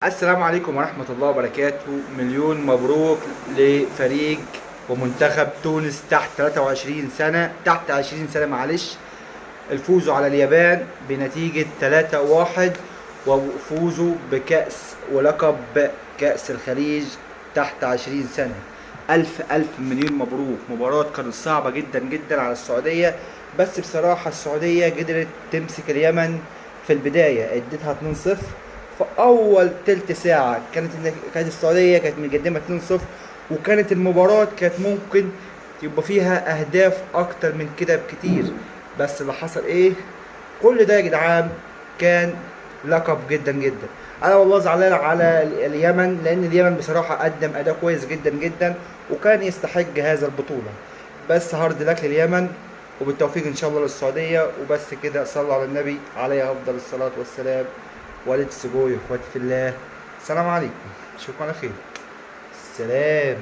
السلام عليكم ورحمة الله وبركاته. مليون مبروك لفريق ومنتخب تونس تحت 23 سنة، تحت 20 سنة معلش. الفوزوا على اليابان بنتيجة 3-1 وفوزوا بكأس ولقب كأس الخليج تحت 20 سنة. ألف مليون مبروك. مباراة كانت صعبة جدا جدا على السعودية، بس بصراحة السعودية قدرت تمسك اليمن في البداية، اديتها 2-0 في أول تلت ساعة. كانت السعودية كانت مقدمة 2-0، وكانت المباراة كانت ممكن يبقى فيها أهداف أكتر من كده بكتير. بس اللي حصل إيه؟ كل ده يا جدعان كان لقب جدا جدا. انا والله زعلان على اليمن، لان اليمن بصراحه قدم اداء كويس جدا جدا وكان يستحق هذا البطوله. بس هارد لك لليمن، وبالتوفيق ان شاء الله للسعوديه. وبس كده، صلوا على النبي عليه افضل الصلاه والسلام. وليتس جو يا اخواتي في الله. السلام عليكم، اشوفكم على خير. سلام.